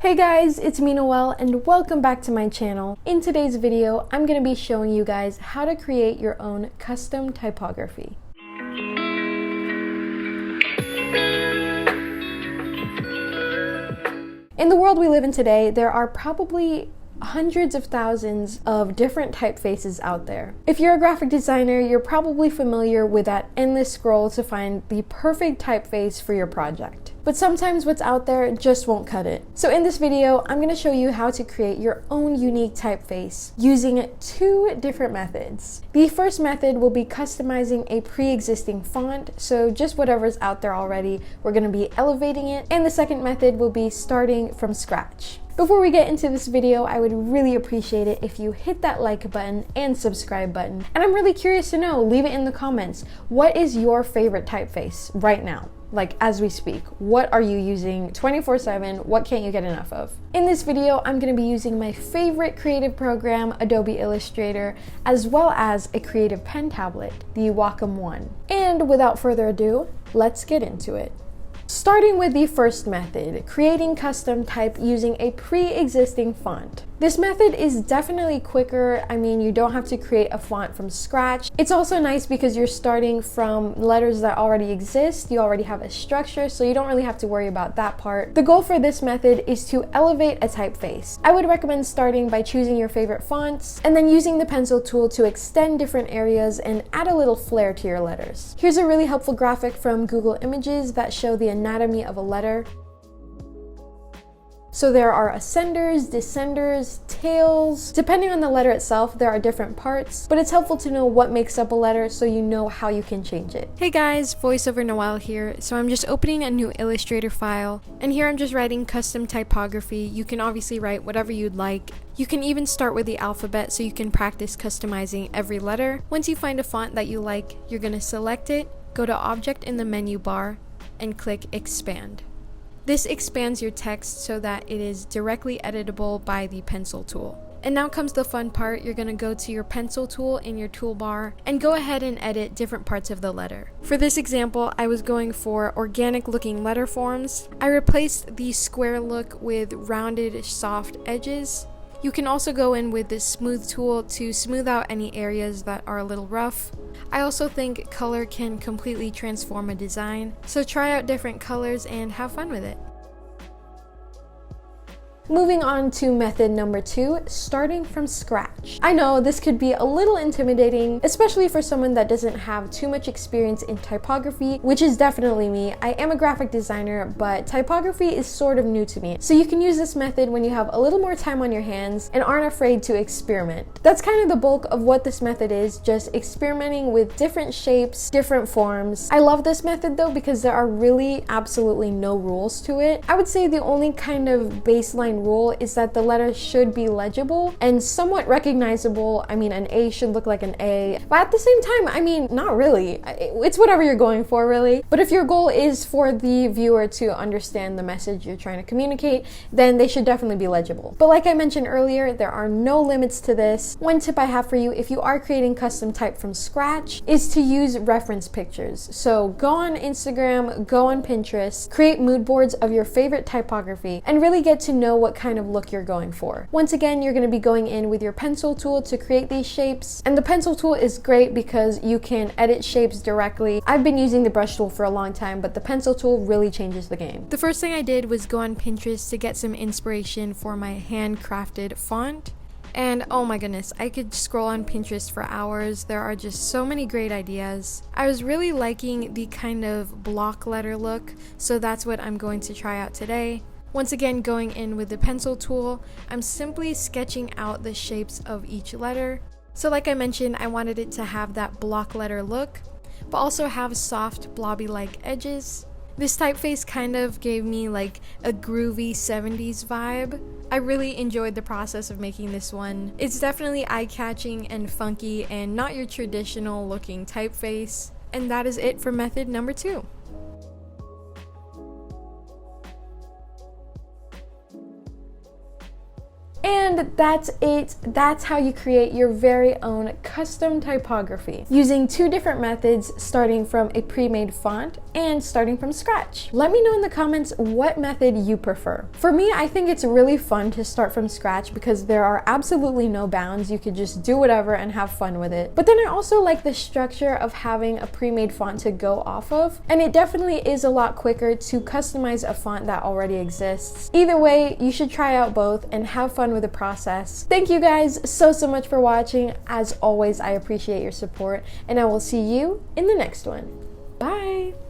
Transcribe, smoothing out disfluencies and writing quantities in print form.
Hey guys, it's me Noelle and welcome back to my channel. In today's video, I'm going to be showing you guys how to create your own custom typography. In the world we live in today, there are probably hundreds of thousands of different typefaces out there. If you're a graphic designer, you're probably familiar with that endless scroll to find the perfect typeface for your project. But sometimes what's out there just won't cut it. So in this video, I'm going to show you how to create your own unique typeface using two different methods. The first method will be customizing a pre-existing font, so just whatever's out there already, we're going to be elevating it. And the second method will be starting from scratch. Before we get into this video, I would really appreciate it if you hit that like button and subscribe button. And I'm really curious to know, leave it in the comments, what is your favorite typeface right now? Like as we speak, what are you using 24/7? What can't you get enough of? In this video, I'm going to be using my favorite creative program, Adobe Illustrator, as well as a creative pen tablet, the Wacom one. And without further ado, let's get into it. Starting with the first method, creating custom type using a pre-existing font. This method is definitely quicker. I mean, you don't have to create a font from scratch. It's also nice because you're starting from letters that already exist. You already have a structure, so you don't really have to worry about that part. The goal for this method is to elevate a typeface. I would recommend starting by choosing your favorite fonts and then using the pencil tool to extend different areas and add a little flair to your letters. Here's a really helpful graphic from Google Images that show the anatomy of a letter. So there are ascenders, descenders, tails. Depending on the letter itself, there are different parts, but it's helpful to know what makes up a letter so you know how you can change it. Hey guys, voiceover Noelle here. So I'm just opening a new Illustrator file, and here I'm just writing custom typography. You can obviously write whatever you'd like. You can even start with the alphabet so you can practice customizing every letter. Once you find a font that you like, you're gonna select it, go to Object in the menu bar, and click Expand. This expands your text so that it is directly editable by the pencil tool. And now comes the fun part. You're going to go to your pencil tool in your toolbar and go ahead and edit different parts of the letter. For this example, I was going for organic looking letter forms. I replaced the square look with rounded, soft edges. You can also go in with the smooth tool to smooth out any areas that are a little rough. I also think color can completely transform a design, so try out different colors and have fun with it. Moving on to method number 2, starting from scratch. I know this could be a little intimidating, especially for someone that doesn't have too much experience in typography, which is definitely me. I am a graphic designer, but typography is sort of new to me. So you can use this method when you have a little more time on your hands and aren't afraid to experiment. That's kind of the bulk of what this method is, just experimenting with different shapes, different forms. I love this method though because there are really absolutely no rules to it. I would say the only kind of baseline rule is that the letters should be legible and somewhat recognizable. I mean, an A should look like an A, but at the same time, I mean, not really. It's whatever you're going for, really. But if your goal is for the viewer to understand the message you're trying to communicate, then they should definitely be legible. But like I mentioned earlier, there are no limits to this. One tip I have for you, if you are creating custom type from scratch, is to use reference pictures. So go on Instagram, go on Pinterest, create mood boards of your favorite typography, and really get to know what kind of look you're going for. Once again, you're going to be going in with your pencil tool to create these shapes, and the pencil tool is great because you can edit shapes directly. I've been using the brush tool for a long time, but the pencil tool really changes the game. The first thing I did was go on Pinterest to get some inspiration for my handcrafted font. And oh my goodness, I could scroll on Pinterest for hours. There are just so many great ideas. I was really liking the kind of block letter look, so that's what I'm going to try out today. Once again, going in with the pencil tool, I'm simply sketching out the shapes of each letter. So like I mentioned, I wanted it to have that block letter look, but also have soft blobby-like edges. This typeface kind of gave me like a groovy 70s vibe. I really enjoyed the process of making this one. It's definitely eye-catching and funky and not your traditional looking typeface. And that is it for method number 2. And that's it. That's how you create your very own custom typography using two different methods, starting from a pre-made font and starting from scratch. Let me know in the comments what method you prefer. For me, I think it's really fun to start from scratch because there are absolutely no bounds. You could just do whatever and have fun with it. But then I also like the structure of having a pre-made font to go off of, and it definitely is a lot quicker to customize a font that already exists. Either way, you should try out both and have fun with the process. Thank you guys so much for watching. As always, I appreciate your support, and I will see you in the next one. Bye!